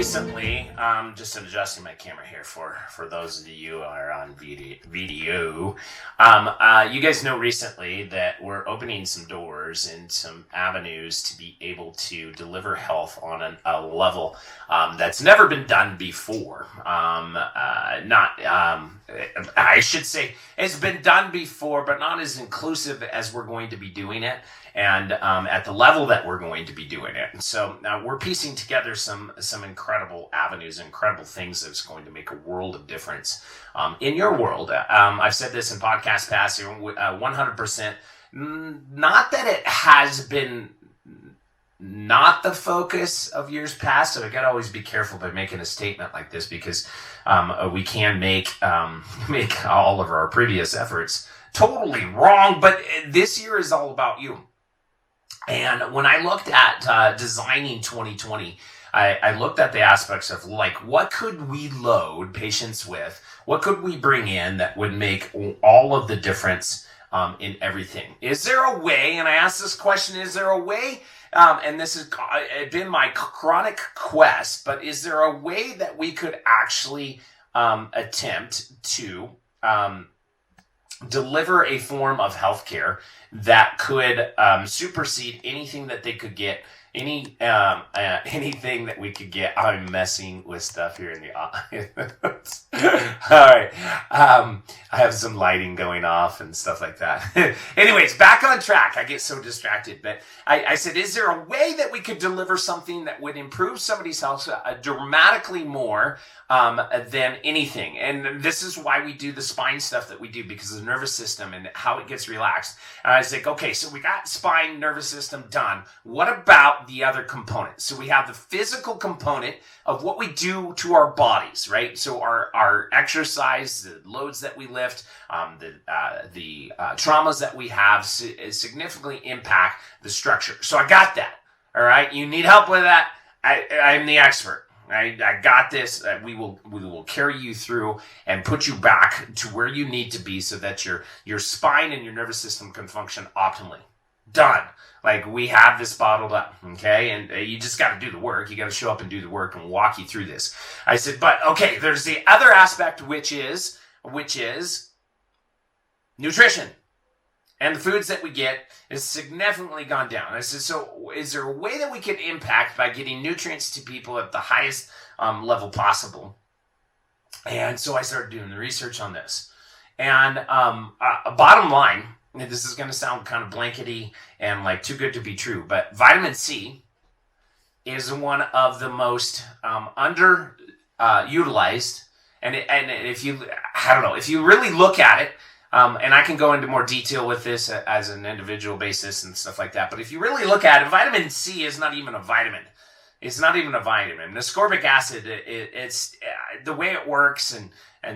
recently, just adjusting my camera here for those of you who are on video. You guys know recently that we're opening some doors and some avenues to be able to deliver health on a level that's never been done before. I should say it's been done before, but not as inclusive as we're going to be doing it, and at the level that we're going to be doing it. So we're piecing together some incredible avenues, incredible things that's going to make a world of difference in your world. I've said this in podcast past, 100%. Not that it has been not the focus of years past, so I gotta always be careful by making a statement like this, because we can make all of our previous efforts totally wrong. But this year is all about you. And when I looked at designing 2020, I looked at the aspects of, like, what could we load patients with? What could we bring in that would make all of the difference in everything? Is there a way, and I asked this question, is there a way, and this has been my chronic quest, but is there a way that we could actually attempt to deliver a form of healthcare that could supersede anything that they could get, anything that we could get? I'm messing with stuff here in the office. All right. I have some lighting going off and stuff like that. Anyways, back on track. I get so distracted. But I said, is there a way that we could deliver something that would improve somebody's health dramatically more than anything? And this is why we do the spine stuff that we do, because of the nervous system and how it gets relaxed. And I was like, okay, so we got spine, nervous system done. What about the other components? So we have the physical component of what we do to our bodies, right? So our exercise, the loads that we lift, the traumas that we have significantly impact the structure. So I got that. All right. You need help with that? I'm the expert. I got this. We will carry you through and put you back to where you need to be so that your spine and your nervous system can function optimally. Done. Like, we have this bottled up, okay? And you just got to do the work. You got to show up and do the work, and walk you through this. I said, but okay, there's the other aspect, which is nutrition. And the foods that we get is significantly gone down. I said, so is there a way that we can impact by getting nutrients to people at the highest level possible? And so I started doing the research on this. And bottom line, and this is going to sound kind of blankety and like too good to be true, but vitamin C is one of the most underutilized. And if you really look at it, and I can go into more detail with this as an individual basis and stuff like that, but if you really look at it, vitamin C is not even a vitamin. It's not even a vitamin. The ascorbic acid, it's the way it works, and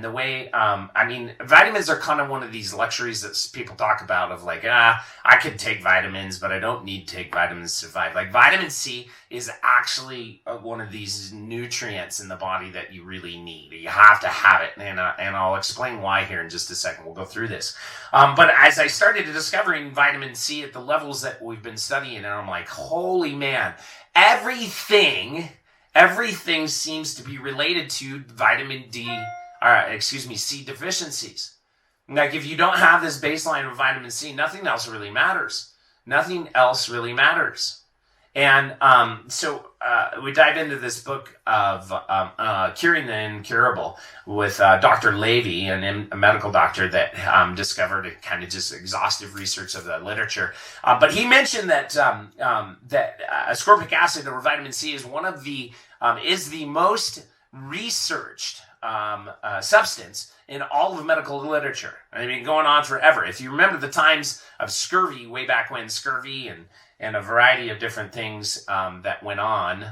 the way, vitamins are kind of one of these luxuries that people talk about of like, I could take vitamins, but I don't need to take vitamins to survive. Like, vitamin C is actually one of these nutrients in the body that you really need. You have to have it, and I'll explain why here in just a second. We'll go through this. But as I started discovering vitamin C at the levels that we've been studying, and I'm like, holy man, everything seems to be related to C deficiencies. Like, if you don't have this baseline of vitamin C, nothing else really matters. And so we dive into this book of Curing the Incurable with Dr. Levy, a medical doctor that discovered a kind of just exhaustive research of the literature. But he mentioned that ascorbic acid, or vitamin C, is is the most researched substance in all of medical literature. I mean, going on forever. If you remember the times of scurvy, way back when, scurvy and a variety of different things that went on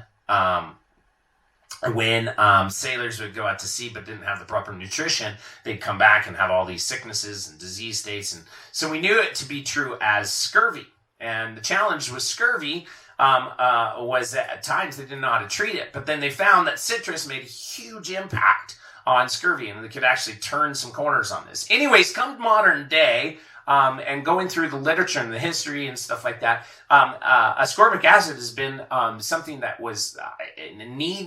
when sailors would go out to sea but didn't have the proper nutrition, they'd come back and have all these sicknesses and disease states. And so we knew it to be true as scurvy. And the challenge with scurvy was that at times they didn't know how to treat it. But then they found that citrus made a huge impact on scurvy, and they could actually turn some corners on this. Anyways, come modern day, and going through the literature and the history and stuff like that, ascorbic acid has been something that was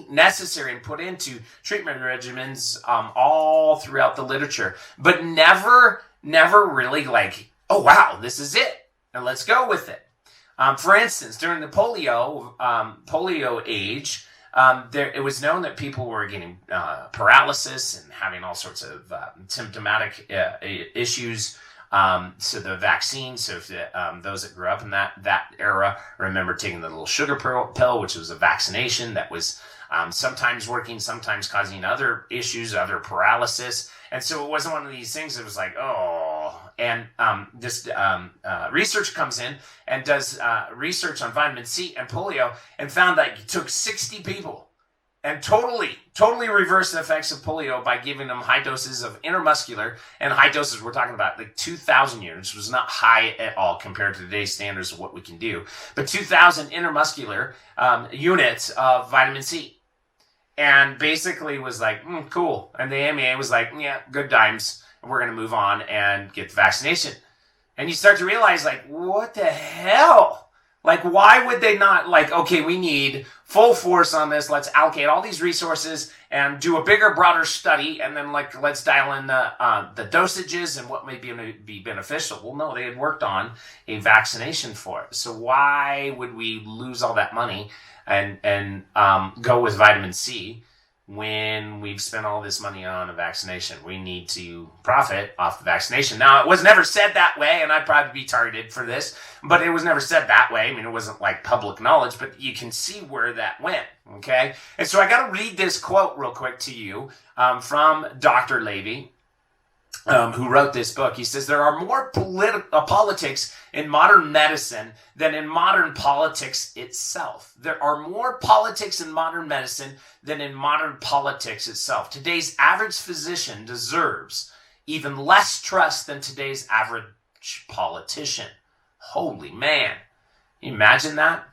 necessary and put into treatment regimens all throughout the literature, but never really like, oh wow, this is it, and let's go with it. For instance, during the polio age, it was known that people were getting paralysis and having all sorts of symptomatic issues. So the vaccine, so if those that grew up in that era remember taking the little sugar pill, which was a vaccination that was sometimes working, sometimes causing other issues, other paralysis. And so it wasn't one of these things that was like, oh. And research comes in and does research on vitamin C and polio, and found that it took 60 people and totally reversed the effects of polio by giving them high doses of intramuscular, and high doses, we're talking about like 2,000 units, which was not high at all compared to today's standards of what we can do, but 2,000 intramuscular units of vitamin C. And basically was like, cool. And the AMA was like, yeah, good times. We're going to move on and get the vaccination. And you start to realize, like, what the hell? Like, why would they not, like, okay, we need full force on this. Let's allocate all these resources and do a bigger, broader study. And then, like, let's dial in the dosages and what may be beneficial. Well, no, they had worked on a vaccination for it. So why would we lose all that money and go with vitamin C when we've spent all this money on a vaccination? We need to profit off the vaccination. Now, it was never said that way, and I'd probably be targeted for this, but it was never said that way. I mean, it wasn't like public knowledge, but you can see where that went, okay? And so I got to read this quote real quick to you from Dr. Levy, who wrote this book. He says, there are more politics in modern medicine than in modern politics itself. There are more politics in modern medicine than in modern politics itself. Today's average physician deserves even less trust than today's average politician. Holy man. Can you imagine that?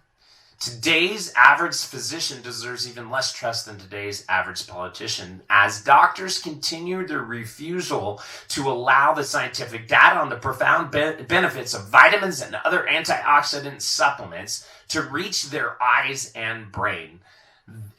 Today's average physician deserves even less trust than today's average politician, as doctors continue their refusal to allow the scientific data on the profound benefits of vitamins and other antioxidant supplements to reach their eyes and brain.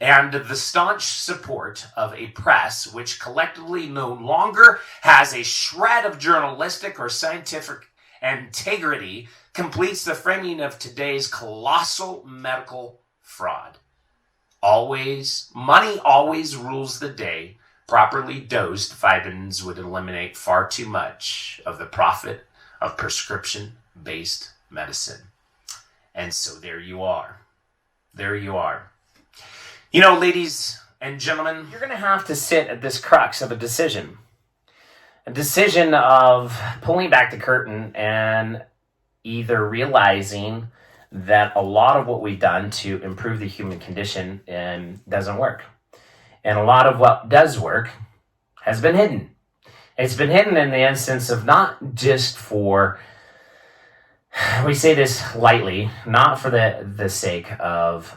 And the staunch support of a press which collectively no longer has a shred of journalistic or scientific integrity completes the framing of today's colossal medical fraud. Money always rules the day. Properly dosed vitamins would eliminate far too much of the profit of prescription-based medicine. And so there you are. There you are. You know, ladies and gentlemen, you're going to have to sit at this crux of a decision. A decision of pulling back the curtain and either realizing that a lot of what we've done to improve the human condition doesn't work. And a lot of what does work has been hidden. It's been hidden in the instance of not just for, we say this lightly, not for the sake of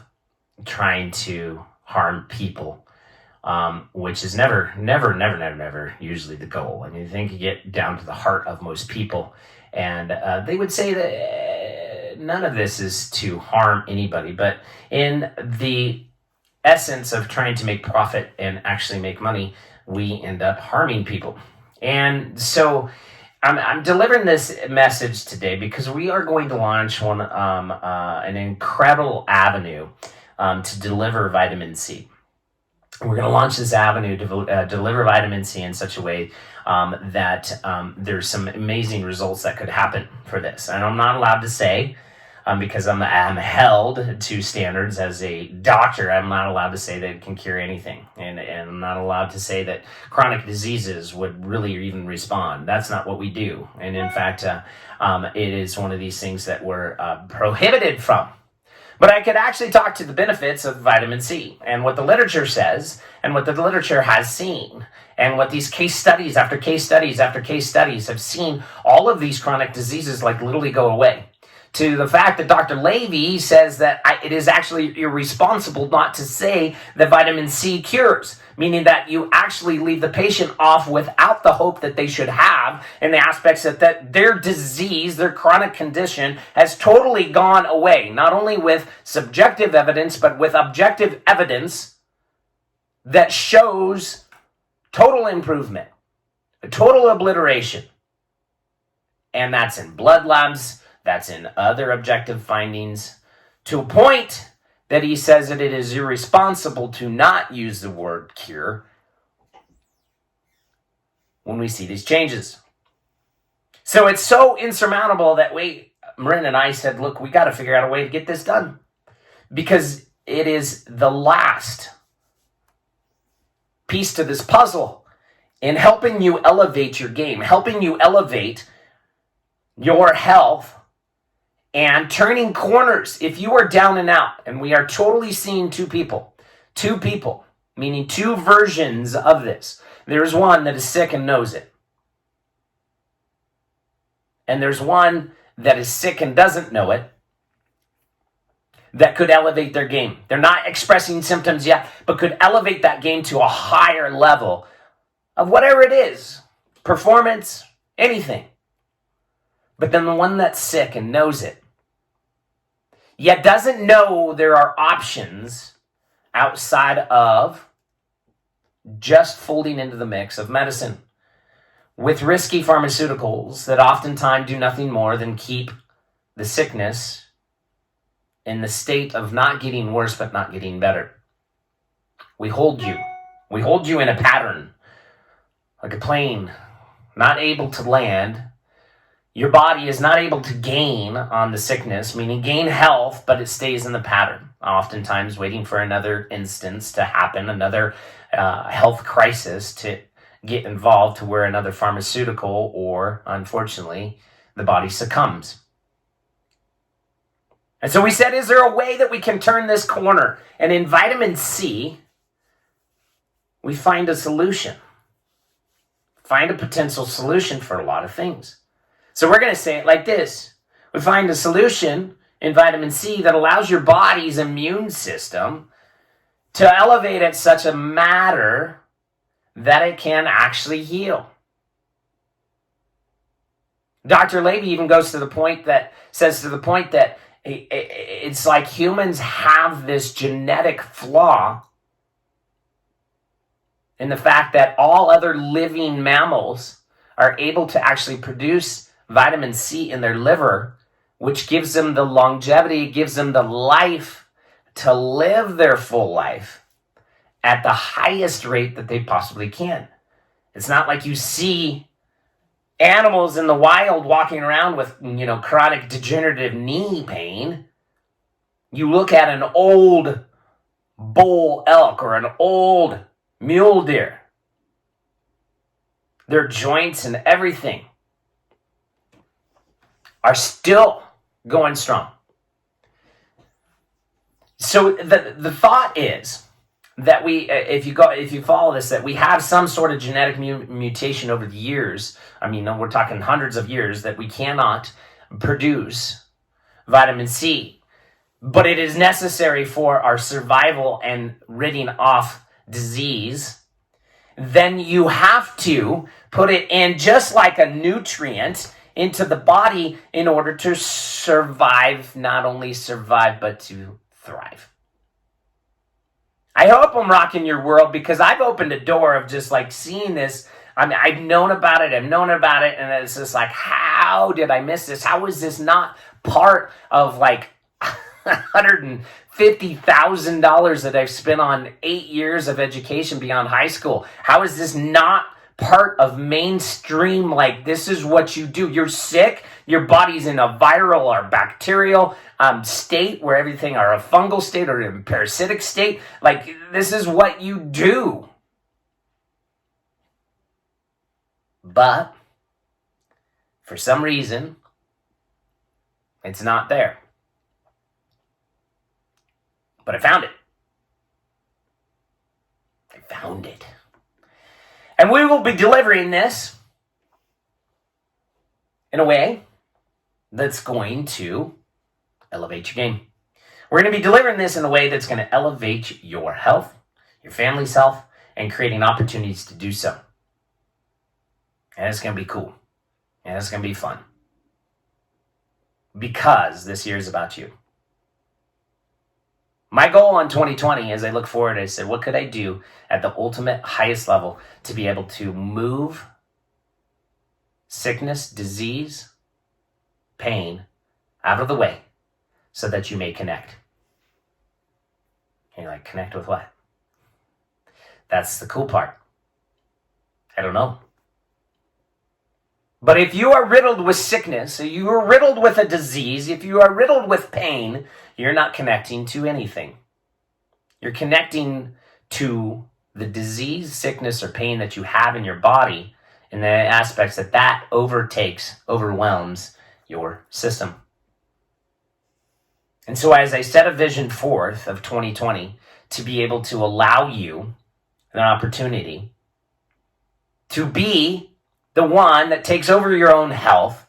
trying to harm people, which is never usually the goal. I mean, I think you get down to the heart of most people, and they would say that none of this is to harm anybody, but in the essence of trying to make profit and actually make money, we end up harming people. And so I'm delivering this message today because we are going to launch an incredible avenue to deliver vitamin C. We're going to launch this avenue to deliver vitamin C in such a way that there's some amazing results that could happen for this. And I'm not allowed to say, because I'm held to standards as a doctor, I'm not allowed to say that it can cure anything. And I'm not allowed to say that chronic diseases would really even respond. That's not what we do. And in fact, it is one of these things that we're prohibited from. But I could actually talk to the benefits of vitamin C and what the literature says and what the literature has seen and what these case studies after case studies after case studies have seen all of these chronic diseases like literally go away. to the fact that Dr. Levy says that it is actually irresponsible not to say that vitamin C cures, meaning that you actually leave the patient off without the hope that they should have in the aspects that their disease, their chronic condition has totally gone away, not only with subjective evidence, but with objective evidence that shows total improvement, a total obliteration. And that's in blood labs, that's in other objective findings, to a point that he says that it is irresponsible to not use the word cure when we see these changes. So it's so insurmountable that Marin and I said, look, we got to figure out a way to get this done, because it is the last piece to this puzzle in helping you elevate your game, helping you elevate your health and turning corners. If you are down and out, and we are totally seeing two people, meaning two versions of this. There's one that is sick and knows it. And there's one that is sick and doesn't know it, that could elevate their game. They're not expressing symptoms yet, but could elevate that game to a higher level of whatever it is, performance, anything. But then the one that's sick and knows it, yet doesn't know there are options outside of just folding into the mix of medicine with risky pharmaceuticals that oftentimes do nothing more than keep the sickness in the state of not getting worse but not getting better. We hold you. We hold you in a pattern, like a plane, not able to land. Your body is not able to gain on the sickness, meaning gain health, but it stays in the pattern, oftentimes waiting for another instance to happen, another health crisis to get involved to where another pharmaceutical or, unfortunately, the body succumbs. And so we said, is there a way that we can turn this corner? And in vitamin C, we find a solution. Find a potential solution for a lot of things. So we're going to say it like this. We find a solution in vitamin C that allows your body's immune system to elevate at such a matter that it can actually heal. Dr. Levy even says to the point that it's like humans have this genetic flaw in the fact that all other living mammals are able to actually produce vitamin C in their liver, which gives them the longevity, gives them the life to live their full life at the highest rate that they possibly can. It's not like you see animals in the wild walking around with, chronic degenerative knee pain. You look at an old bull elk or an old mule deer. Their joints and everything are still going strong. So the thought is that if you follow this, that we have some sort of genetic mutation over the years. I mean, we're talking hundreds of years that we cannot produce vitamin C, but it is necessary for our survival and ridding off disease. Then you have to put it in just like a nutrient into the body in order to survive, not only survive, but to thrive. I hope I'm rocking your world, because I've opened a door of just like seeing this. I mean, I've known about it, and it's just like, how did I miss this? How is this not part of like $150,000 that I've spent on 8 years of education beyond high school? How is this not part of mainstream? Like, this is what you do. You're sick, your body's in a viral or bacterial state where everything, or a fungal state or a parasitic state. Like, this is what you do. But for some reason, it's not there. But I found it. And we will be delivering this in a way that's going to elevate your game. We're going to be delivering this in a way that's going to elevate your health, your family's health, and creating opportunities to do so. And it's going to be cool. And it's going to be fun. Because this year is about you. My goal on 2020, as I look forward, I said, what could I do at the ultimate highest level to be able to move sickness, disease, pain out of the way so that you may connect? And you're like, connect with what? That's the cool part. I don't know. But if you are riddled with sickness, if you are riddled with a disease, if you are riddled with pain, you're not connecting to anything. You're connecting to the disease, sickness, or pain that you have in your body in the aspects that overwhelms your system. And so as I set a vision forth of 2020 to be able to allow you an opportunity to be the one that takes over your own health,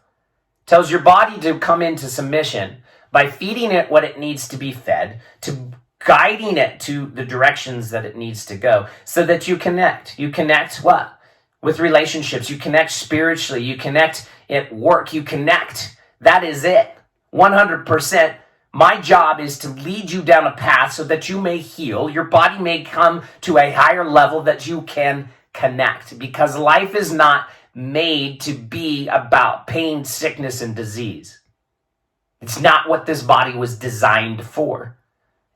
tells your body to come into submission by feeding it what it needs to be fed, to guiding it to the directions that it needs to go, so that you connect. You connect what? With relationships. You connect spiritually. You connect at work. You connect. That is it. 100%. My job is to lead you down a path so that you may heal. Your body may come to a higher level that you can connect. Because life is not made to be about pain, sickness, and disease. It's not what this body was designed for.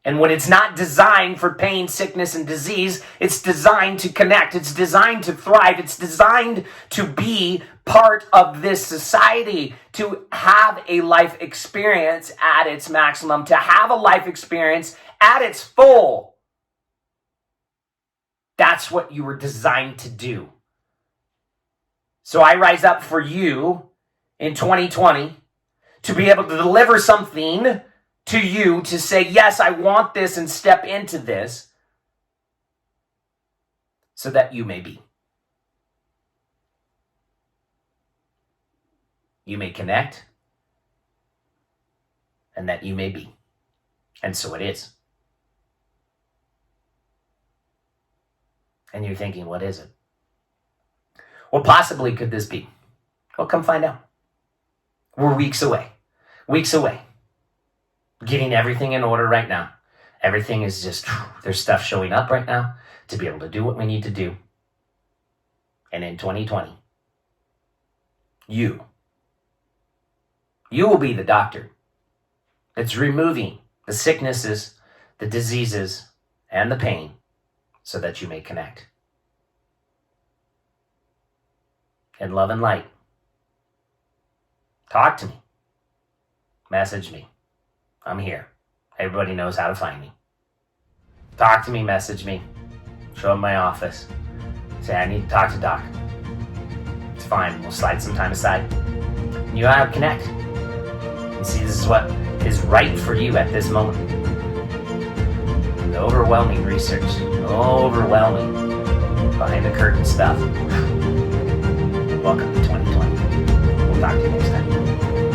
And when it's not designed for pain, sickness, and disease, it's designed to connect. It's designed to thrive. It's designed to be part of this society, to have a life experience at its maximum, to have a life experience at its full. That's what you were designed to do. So I rise up for you in 2020 to be able to deliver something to you to say, yes, I want this and step into this so that you may be. You may connect and that you may be. And so it is. And you're thinking, what is it? What possibly could this be? Well, come find out. We're weeks away. Weeks away. Getting everything in order right now. Everything is just, there's stuff showing up right now to be able to do what we need to do. And in 2020, you will be the doctor that's removing the sicknesses, the diseases, and the pain so that you may connect. In love and light. Talk to me. Message me. I'm here. Everybody knows how to find me. Talk to me, message me. Show up my office. Say, I need to talk to Doc. It's fine. We'll slide some time aside. And you have connect. And see, this is what is right for you at this moment. The overwhelming research. Overwhelming. Behind the curtain stuff. Welcome to 2020. We'll talk to you next time.